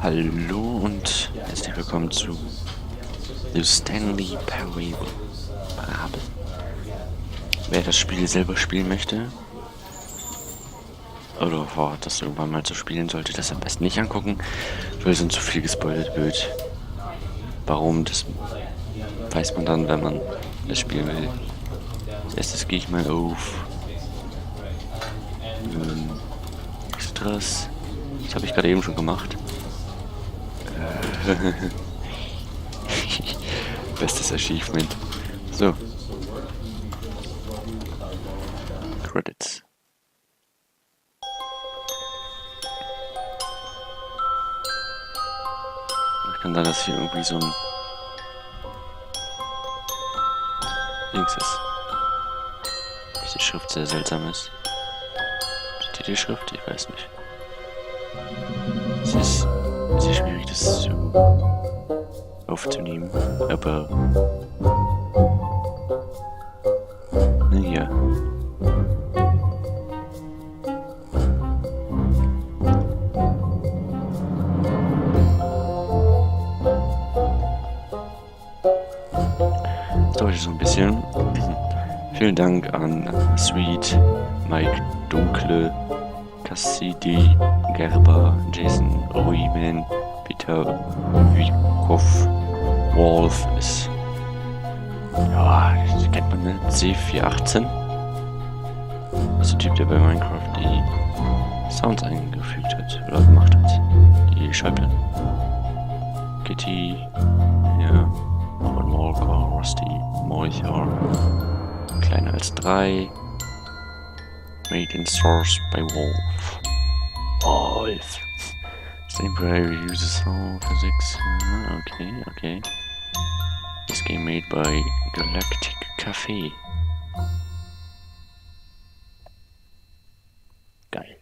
Hallo und herzlich willkommen zu The Stanley Parable. Wer das Spiel selber spielen möchte oder vorhat, das irgendwann mal zu spielen, sollte das am besten nicht angucken, weil sonst zu viel gespoilert wird. Warum, das weiß man dann, wenn man das spielen will. Als erstes gehe ich mal auf Extras. Das habe ich gerade eben schon gemacht. Bestes Achievement. So. Credits. Kann sein, dass hier irgendwie so ein Links ist. Diese Schrift sehr seltsam ist. Die Titelschrift? Ich weiß nicht. Es ist sehr schwierig, das so aufzunehmen, aber naja. Das dauert so ein bisschen. Vielen Dank an Sweet, Mike Dunkle, Cassidy, Gerber, Jason, Ruimen, Peter, Wikow, Wolf ist. Ja, das kennt man, ne? C418. Das ist der Typ, der bei Minecraft die Sounds eingefügt hat oder gemacht hat. Die Schallplatten. Kitty, ja, Norman Walker, Rusty, Moichor, kleiner als 3. Made in Source by Wolf. Wolf. Stanley Parable uses sound physics. Okay. This game made by Galactic Cafe. Geil.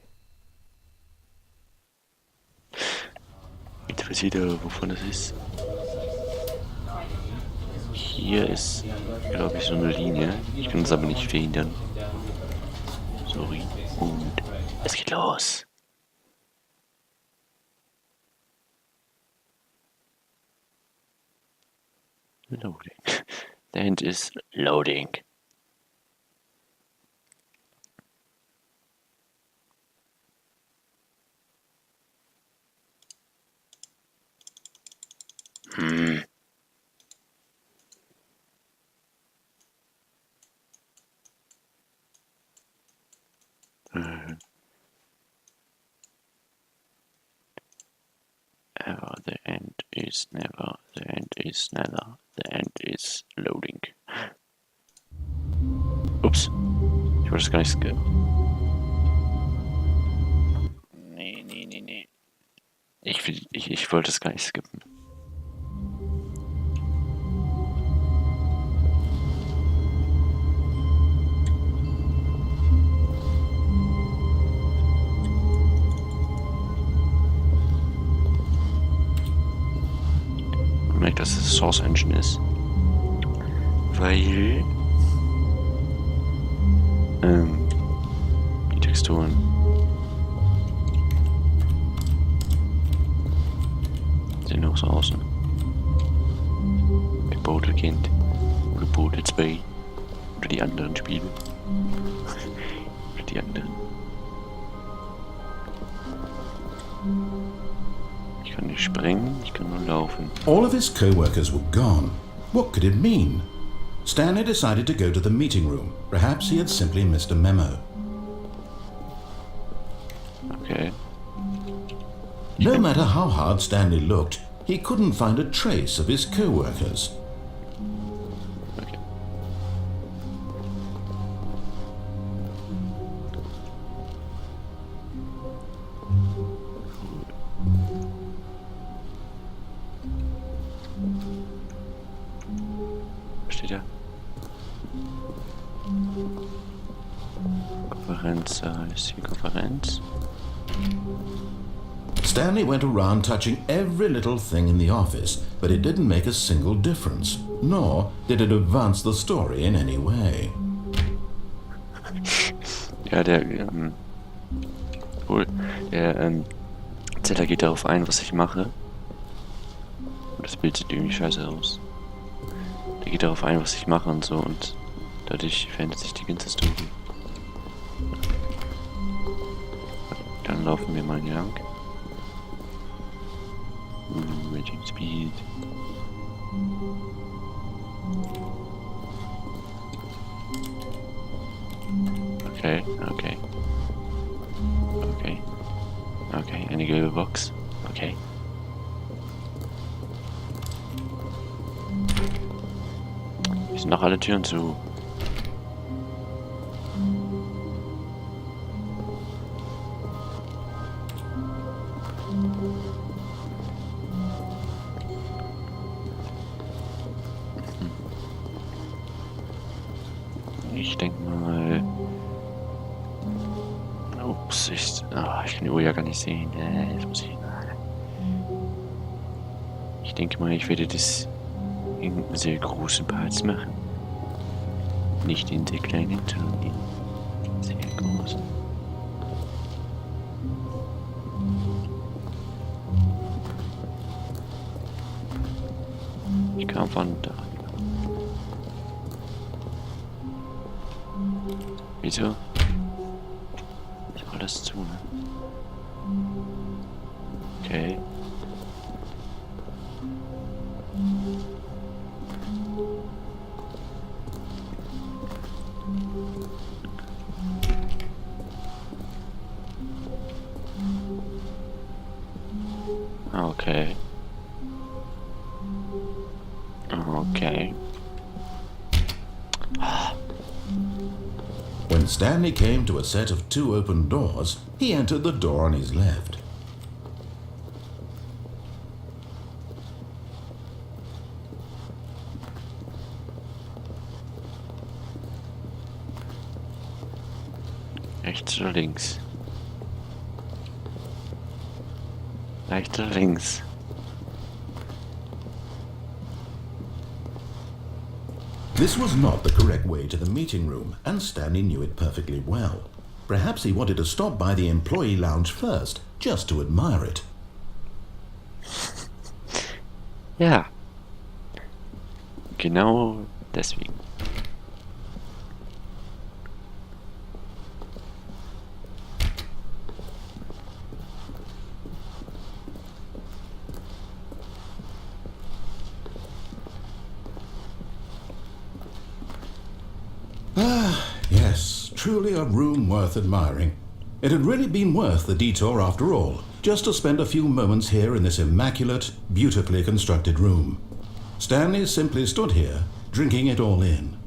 Interessiert ihr, wovon das ist? Hier ist, glaube ich, so eine Linie. Ich kann es aber nicht verhindern. Sorry. Und es geht los. Loading. The end is loading. Ever, the end is never, the end is never, the end is loading. Ups, ich wollte es gar nicht skippen. Nee. Ich wollte es gar nicht skippen. Merkt, dass es Source Engine ist, weil die Texturen sehen auch so aus, ne? Wie Portal Kind oder Portal 2 oder die anderen Spiele oder die anderen. Ich kann nicht springen, ich kann nur laufen. All of his co-workers were gone. What could it mean? Stanley decided to go to the meeting room. Perhaps he had simply missed a memo. Okay. No matter how hard Stanley looked, he couldn't find a trace of his co-workers. Okay. Steht da? Konferenz, ist die Konferenz? Stanley went around touching every little thing in the office, but it didn't make a single difference, nor did it advance the story in any way. Ja, der Erzähler geht darauf ein, was ich mache. Und das Bild sieht irgendwie scheiße aus. Der geht darauf ein, was ich mache und so, und dadurch verändert sich die ganze Story. Dann laufen wir mal hier lang. Mit dem Speed. Okay, okay. Okay. Okay, eine gelbe Box. Okay. Hier sind noch alle Türen zu. Ich denke mal... Ups, ich kann die Uhr ja gar nicht sehen. Jetzt muss ich... Ich denke mal, ich werde das in sehr großen Parts machen. Nicht in sehr kleinen, sondern in sehr großen. Ich kam von da. Wieso? Ist alles zu, ne? Okay. Okay. Okay. When Stanley came to a set of 2 open doors, he entered the door on his left. Rechts oder links? Rechts oder links? This was not the correct way to the meeting room, and Stanley knew it perfectly well. Perhaps he wanted to stop by the employee lounge first, just to admire it. Ja. Genau deswegen. Yes, truly a room worth admiring. It had really been worth the detour after all, just to spend a few moments here in this immaculate, beautifully constructed room. Stanley simply stood here, drinking it all in.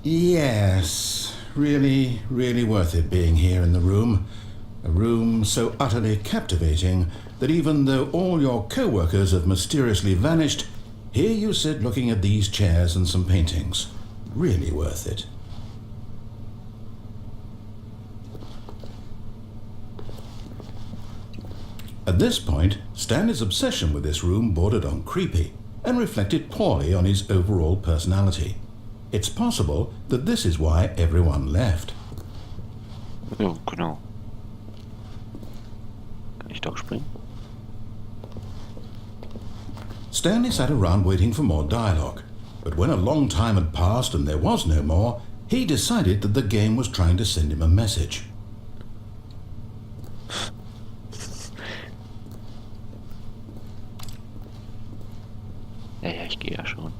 Yes, really, really worth it being here in the room. A room so utterly captivating that even though all your co-workers have mysteriously vanished, here you sit looking at these chairs and some paintings. Really worth it. At this point, Stanley's obsession with this room bordered on creepy and reflected poorly on his overall personality. It's possible that this is why everyone left. Ja, genau. Kann ich doch springen? Stanley sat around waiting for more dialogue, but when a long time had passed and there was no more, he decided that the game was trying to send him a message. Ja, ich gehe ja schon.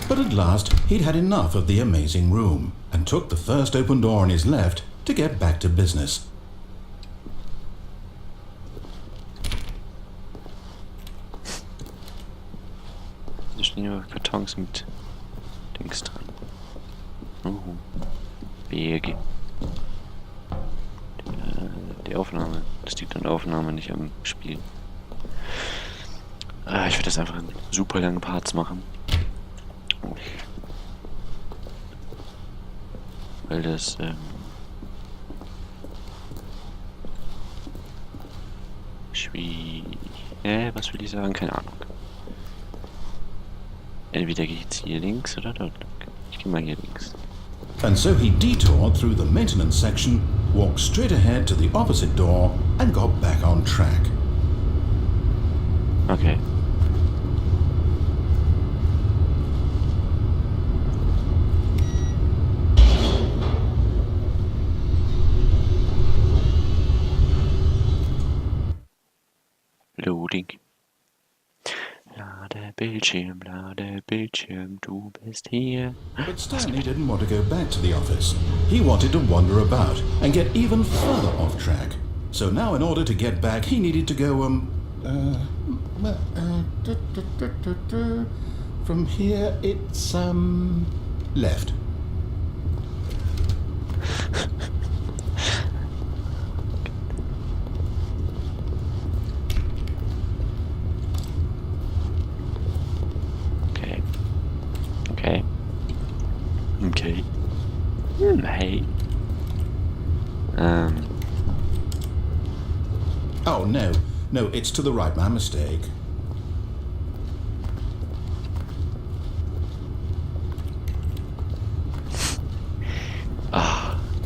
But at last, he'd had enough of the amazing room and took the first open door on his left to get back to business. Da stehen nur Kartons mit Dings dran. Wege. Die Aufnahme. Das liegt an der Aufnahme, nicht am Spiel. Ich werde das einfach in super langen Parts machen. Weil das Was will ich sagen? Keine Ahnung. Entweder gehe ich jetzt hier links oder dort lang. Ich gehe mal hier links. And so he detoured through the maintenance section, walked straight ahead to the opposite door, and got back on track. Okay. Loading. Lade Bildschirm, du bist hier. But Stanley didn't want to go back to the office. He wanted to wander about and get even further off track. So now in order to get back, he needed to go, from here it's, left. Okay. Hey. Oh, no, it's to the right, my mistake.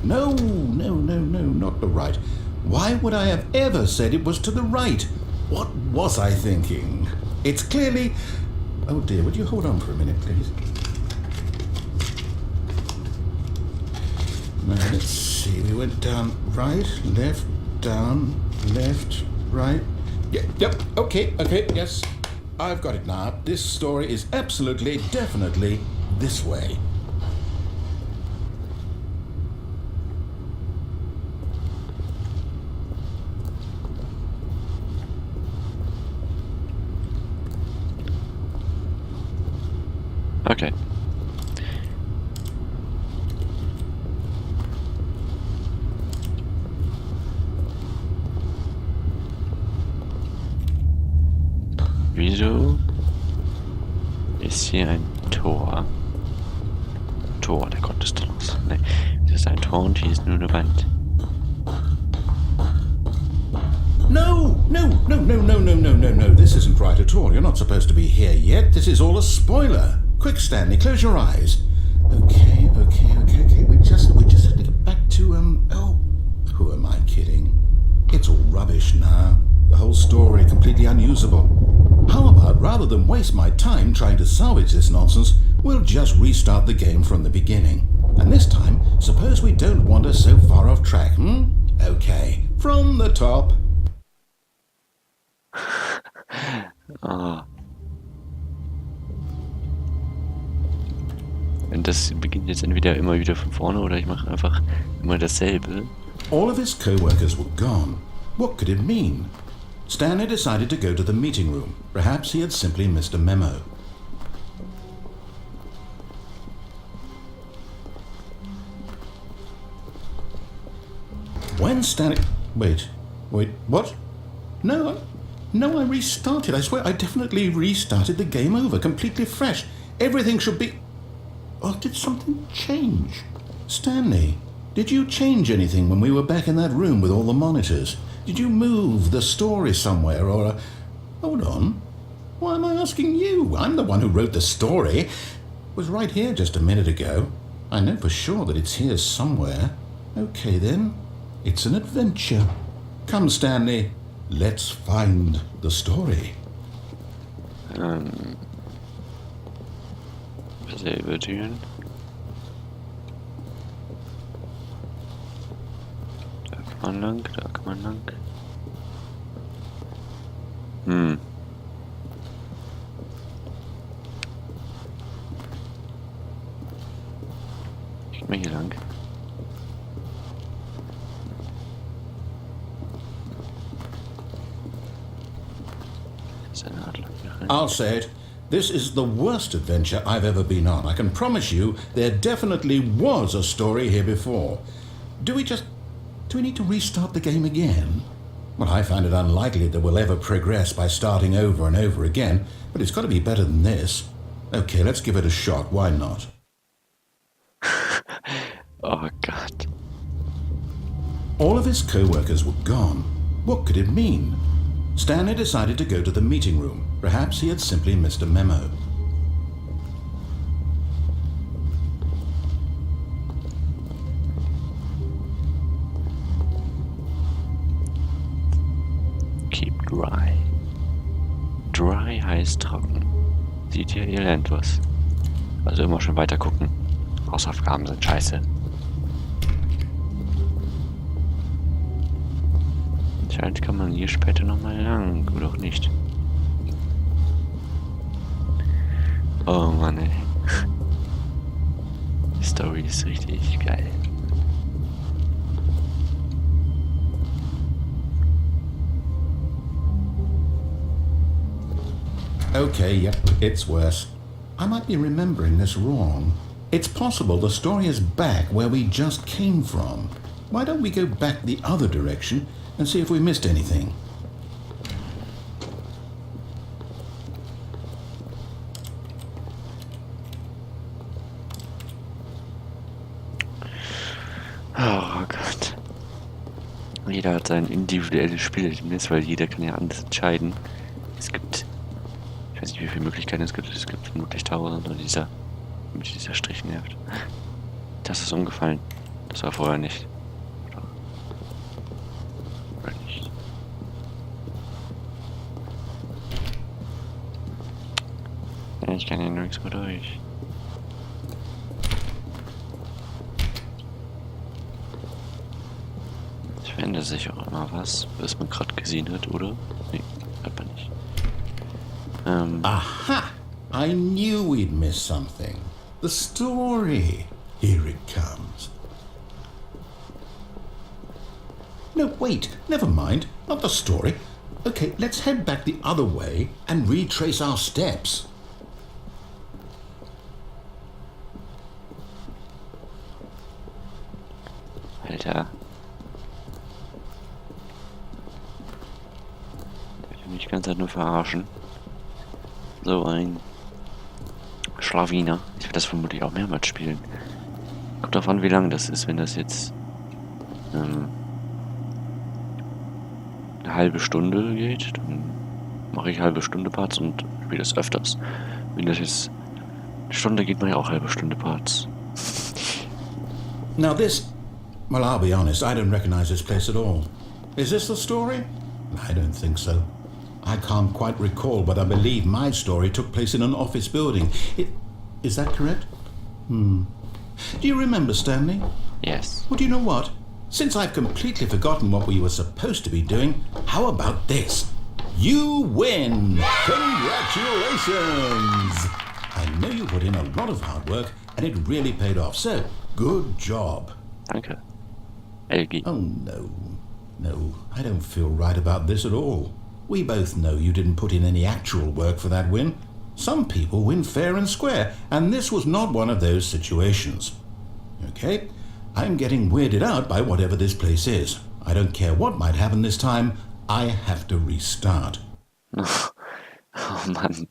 No, not the right. Why would I have ever said it was to the right? What was I thinking? It's clearly... Oh dear, would you hold on for a minute, please? Now, let's see, we went down right, left, down, left, right. Yep, okay, yes. I've got it now. This story is absolutely, definitely this way. Okay. Wieso ist hier ein Tor? Tor der Gottesdienst. Ne, das ist ein Tor und hier ist nur eine Wand. No. This isn't right at all. You're not supposed to be here yet. This is all a spoiler. Quick, Stanley, close your eyes. Okay. We just have to get back to, oh, who am I kidding? It's all rubbish now. The whole story completely unusable. How about, rather than waste my time trying to salvage this nonsense, we'll just restart the game from the beginning. And this time, suppose we don't wander so far off track, Okay, from the top. Und das beginnt jetzt entweder immer wieder von vorne oder ich mache einfach immer dasselbe. All of his co-workers were gone. What could it mean? Stanley decided to go to the meeting room. Perhaps he had simply missed a memo. When Stanley... Wait, what? No, I restarted. I swear I definitely restarted the game over, completely fresh. Everything should be... Oh, did something change? Stanley, did you change anything when we were back in that room with all the monitors? Did you move the story somewhere or... Hold on. Why am I asking you? I'm the one who wrote the story. It was right here just a minute ago. I know for sure that it's here somewhere. Okay then. It's an adventure. Come, Stanley. Let's find the story. Selbe Türen. Da kann man lang. Ich geh mal hier lang. Das ist eine Adler hier rein. I'll say it. This is the worst adventure I've ever been on. I can promise you there definitely was a story here before. Do we need to restart the game again? Well, I find it unlikely that we'll ever progress by starting over and over again, but it's got to be better than this. Okay, let's give it a shot. Why not? Oh God. All of his co-workers were gone. What could it mean? Stanley decided to go to the meeting room. Perhaps he had simply missed a memo. Keep dry. Dry heißt trocken. Seht ihr, ihr lernt was. Also immer schon weiter gucken. Hausaufgaben sind scheiße. Anscheinend kann man hier später nochmal lang, oder auch nicht. Oh Mann, ey. Die Story ist richtig geil. Okay, yep, it's worse. I might be remembering this wrong. It's possible the story is back where we just came from. Why don't we go back the other direction and see if we missed anything? Oh Gott. Jeder hat sein individuelles Spielerlebnis, weil jeder kann ja anders entscheiden. Es gibt, ich weiß nicht, wie viele Möglichkeiten es gibt vermutlich 1000 oder mit dieser Strich nervt. Das ist umgefallen. Das war vorher nicht. Oder nicht. Ja, ich kann ja nichts mit euch. Es verändert sich auch immer was man gerade gesehen hat, oder? Nee, hat man nicht. Aha! I knew we'd miss something. The story. Here it comes. No, wait. Never mind. Not the story. Okay, let's head back the other way and retrace our steps. Alter. Der will mich die ganze Zeit nur verarschen. So ein Schlawiner. Ich werde das vermutlich auch mehrmals spielen. Kommt drauf an, wie lang das ist. Wenn das jetzt eine halbe Stunde geht, dann mache ich halbe Stunde Parts und spiele das öfters. Wenn das jetzt eine Stunde geht, mache ich auch halbe Stunde Parts. Now this... Well, I'll be honest, I don't recognize this place at all. Is this the story? I don't think so. I can't quite recall, but I believe my story took place in an office building. Is that correct? Do you remember, Stanley? Yes. Well, do you know what? Since I've completely forgotten what we were supposed to be doing, how about this? You win! Congratulations! I know you put in a lot of hard work, and it really paid off, so good job. Danke. Elgi. Oh, no. No, I don't feel right about this at all. We both know you didn't put in any actual work for that win. Some people win fair and square, and this was not one of those situations. Okay, I'm getting weirded out by whatever this place is. I don't care what might happen this time, I have to restart. Oh Mann.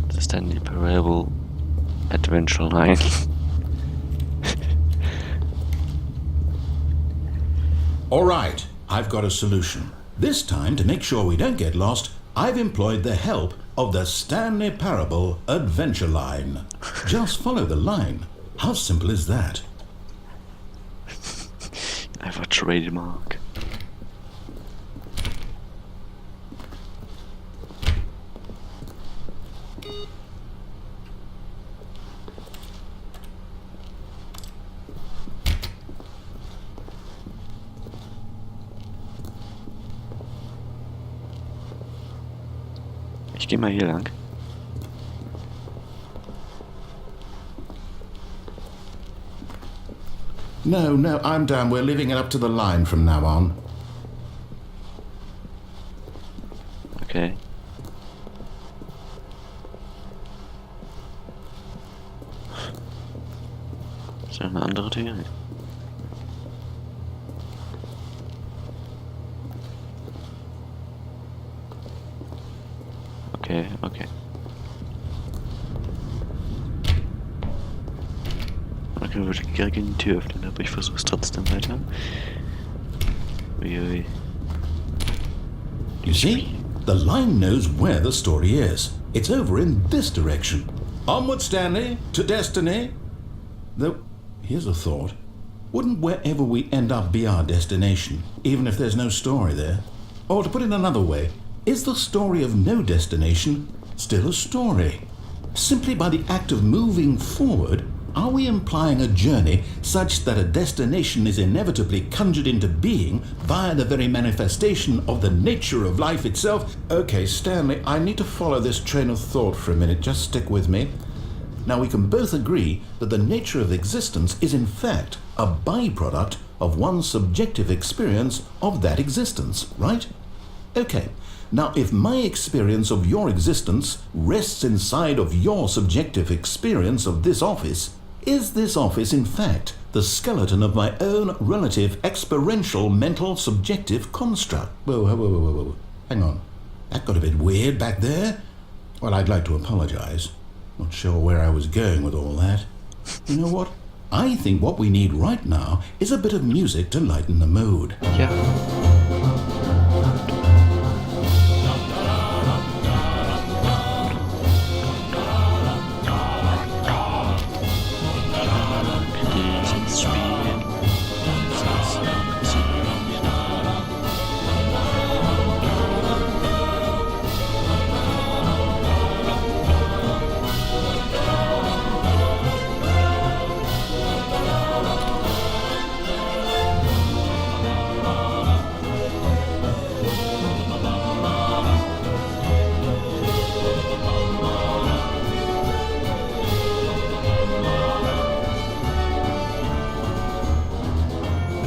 Das ist dann die Parable Adventure Line. All right, I've got a solution. This time, to make sure we don't get lost, I've employed the help of the Stanley Parable Adventure Line. Just follow the line. How simple is that? Einfach Trademark. Ich gehe mal hier lang. No, I'm down. We're leaving it up to the line from now on. Okay. Ist noch eine andere Tür? Okay. Man kann wirklich direkt in die Tür öffnen, aber ich versuche es trotzdem weiter. Uiui. You see? The line knows where the story is. It's over in this direction. Onward, Stanley, to destiny. Though, here's a thought. Wouldn't wherever we end up be our destination, even if there's no story there? Or to put it another way, is the story of no destination still a story? Simply by the act of moving forward, are we implying a journey such that a destination is inevitably conjured into being via the very manifestation of the nature of life itself? Okay, Stanley, I need to follow this train of thought for a minute. Just stick with me. Now, we can both agree that the nature of existence is in fact a byproduct of one's subjective experience of that existence, right? Okay. Now, if my experience of your existence rests inside of your subjective experience of this office, is this office, in fact, the skeleton of my own relative experiential mental subjective construct? Whoa. Hang on. That got a bit weird back there. Well, I'd like to apologize. Not sure where I was going with all that. You know what? I think what we need right now is a bit of music to lighten the mood. Ja. Dieses Spiel.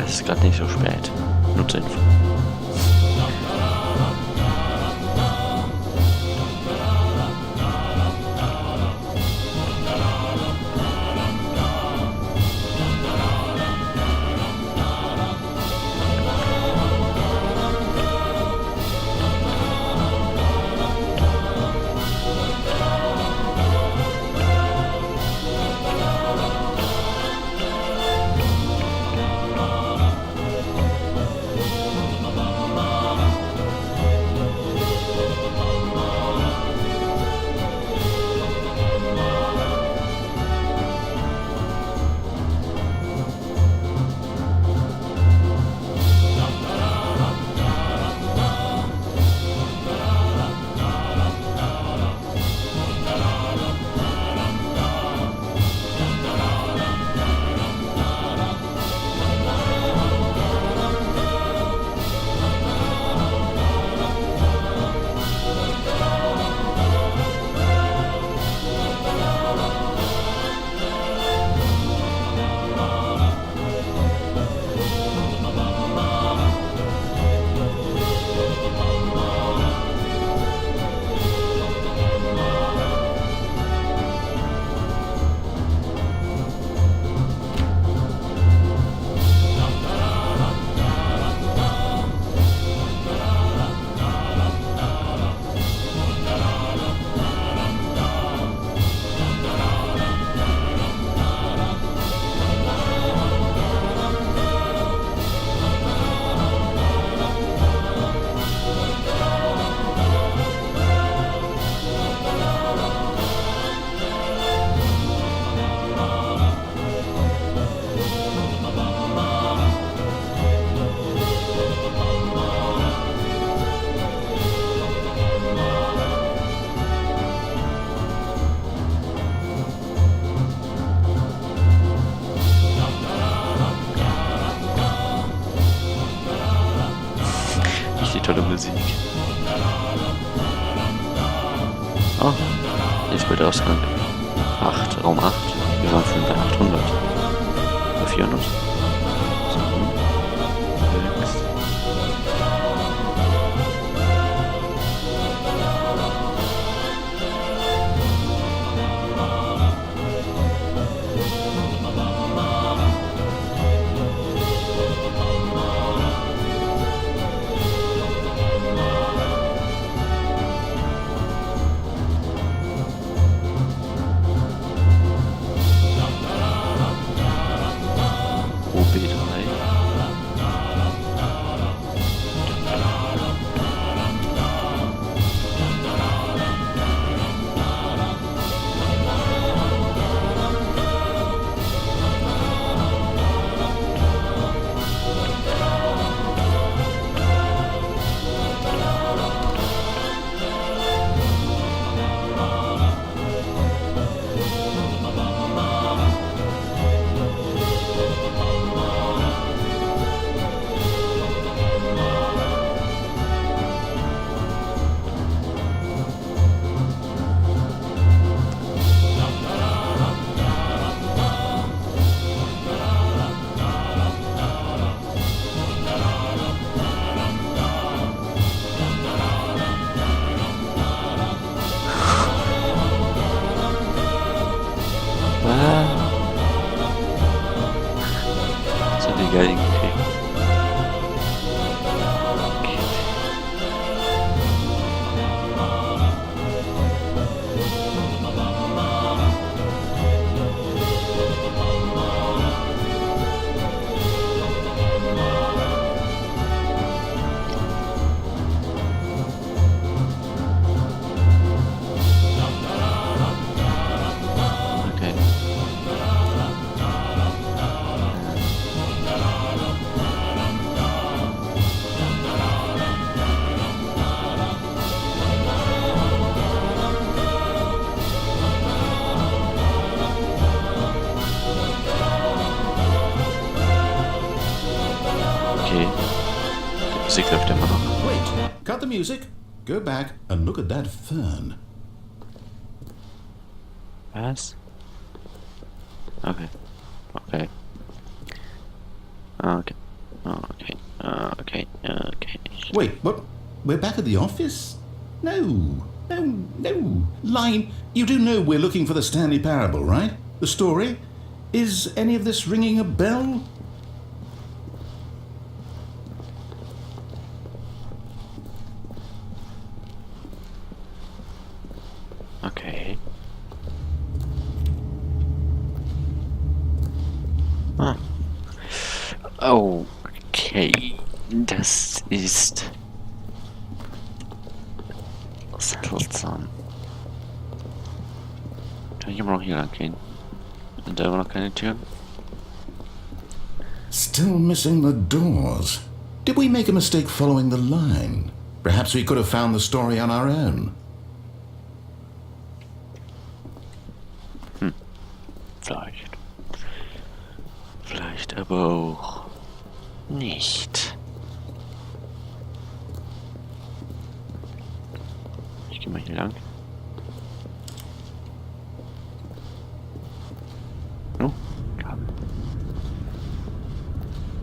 Es ist gerade nicht so spät. Nutzerinfo. Tolle Musik. Oh, jetzt wird Ausgang. 8, Raum 8. Wir waren vorhin bei 800. Bei 400. So. Höchst. Okay. Die Musik läuft immer noch. Wait, cut the music. Go back and look at that fern. Was? Okay. Okay. Okay. Okay. Okay. Okay. Wait, what? We're back at the office? No. No. Line, you do know we're looking for the Stanley Parable, right? The story? Is any of this ringing a bell? Okay. Ah. Okay. Das ist seltsam. Kann ich immer noch hier lang gehen? Sind da immer noch keine Türen? Still missing the doors. Did we make a mistake following the line? Perhaps we could have found the story on our own. Vielleicht. Vielleicht aber auch nicht. Ich gehe mal hier lang. Oh, Kabel.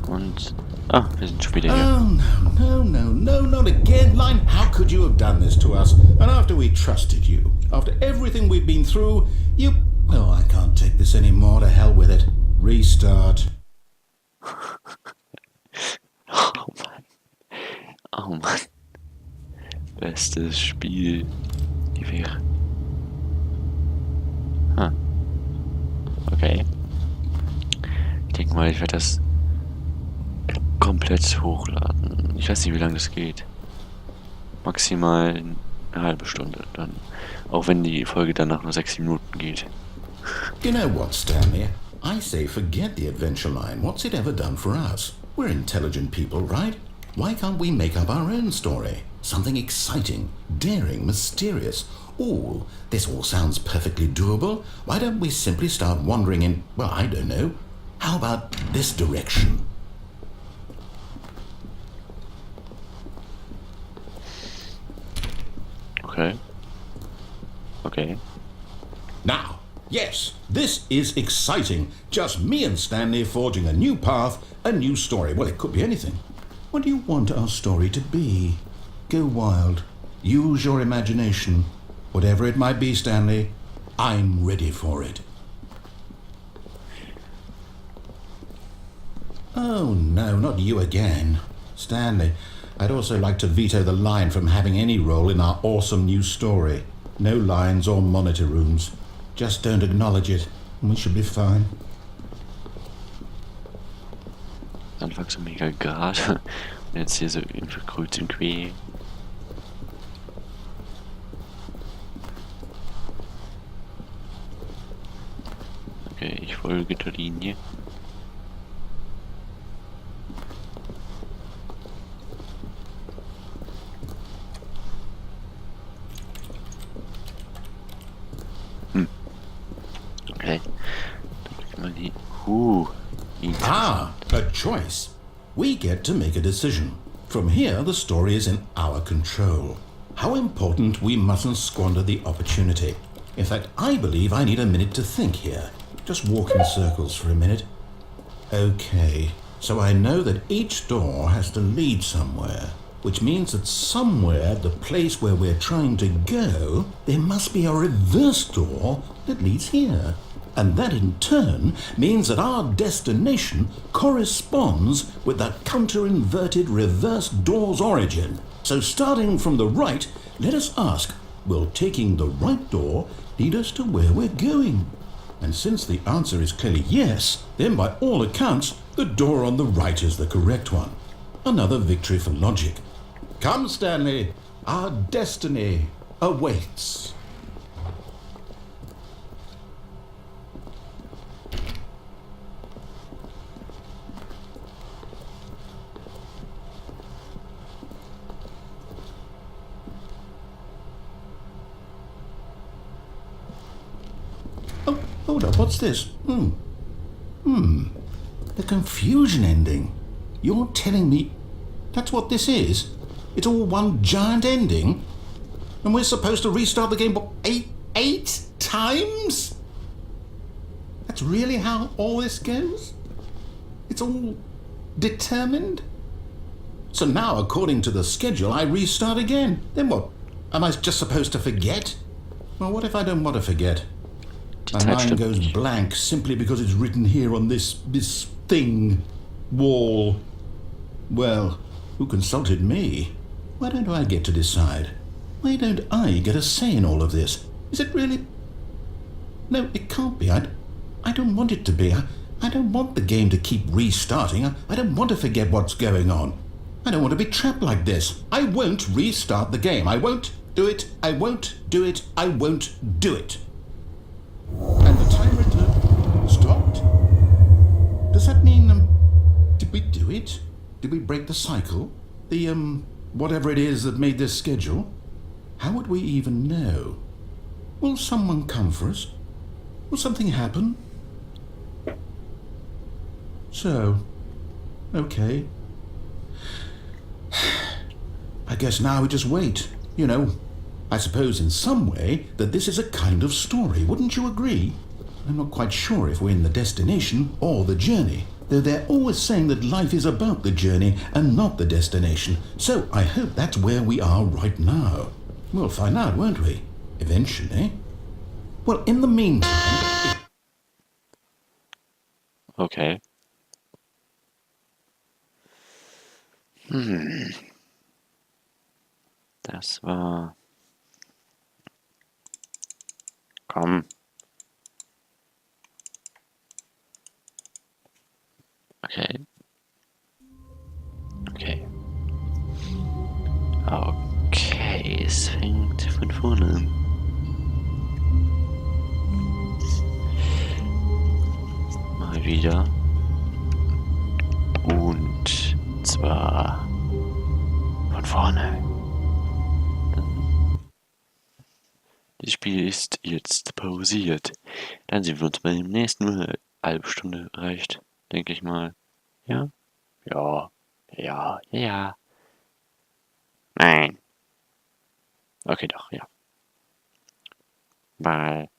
Und... Ah, wir sind schon wieder hier. Oh, no, not again. Line, how could you have done this to us? And after we trusted you, after everything we've been through, you... Oh, I can't take this anymore. To hell with it. Restart. Oh Mann. Oh Mann. Bestes Spiel. Die wäre. Okay. Ich denke mal, ich werde das komplett hochladen. Ich weiß nicht, wie lange das geht. Maximal eine halbe Stunde dann. Auch wenn die Folge danach nur 6 Minuten geht. You know what, Stanley? I say forget the adventure line. What's it ever done for us? We're intelligent people, right? Why can't we make up our own story? Something exciting, daring, mysterious. Ooh, this all sounds perfectly doable. Why don't we simply start wandering in, well, I don't know. How about this direction? Okay. Now, yes, this is exciting. Just me and Stanley forging a new path, a new story. Well, it could be anything. What do you want our story to be? Go wild. Use your imagination. Whatever it might be, Stanley, I'm ready for it. Oh, no, not you again. Stanley, I'd also like to veto the line from having any role in our awesome new story. No lines or monitor rooms. Just don't acknowledge it, and we should be fine. Anfangs so mega gerade. Und jetzt hier so irgendwie kreuz und quer. Okay, ich folge der Linie. Okay. Dann kann man die... Ah, a choice. We get to make a decision. From here, the story is in our control. How important we mustn't squander the opportunity. In fact, I believe I need a minute to think here. Just walk in circles for a minute. Okay, so I know that each door has to lead somewhere, which means that somewhere, the place where we're trying to go, there must be a reverse door that leads here. And that in turn means that our destination corresponds with the counter-inverted reverse door's origin. So starting from the right, let us ask, will taking the right door lead us to where we're going? And since the answer is clearly yes, then by all accounts, the door on the right is the correct one. Another victory for logic. Come, Stanley, our destiny awaits. Oh, hold up, what's this? The confusion ending. You're telling me that's what this is? It's all one giant ending? And we're supposed to restart the game, what, eight times? That's really how all this goes? It's all determined? So now, according to the schedule, I restart again. Then what? Am I just supposed to forget? Well, what if I don't want to forget? My mind goes blank simply because it's written here on this thing, wall. Well, who consulted me? Why don't I get to decide? Why don't I get a say in all of this? Is it really? No, it can't be. I don't want it to be. I don't want the game to keep restarting. I don't want to forget what's going on. I don't want to be trapped like this. I won't restart the game. I won't do it. I won't do it. I won't do it. And the timer stopped? Does that mean, did we do it? Did we break the cycle? The, whatever it is that made this schedule? How would we even know? Will someone come for us? Will something happen? So, okay. I guess now we just wait. You know, I suppose in some way that this is a kind of story, wouldn't you agree? I'm not quite sure if we're in the destination or the journey, though they're always saying that life is about the journey and not the destination. So I hope that's where we are right now. We'll find out, won't we? Eventually. Well, in the meantime... Okay. Das war... Komm. Okay. Okay. Okay, es fängt von vorne an. Mal wieder. Und zwar von vorne. Das Spiel ist jetzt pausiert. Dann sehen wir uns beim nächsten Mal. Eine halbe Stunde reicht, denke ich mal. Ja? Ja. Ja. Ja. Nein. Okay, doch, ja. Bye.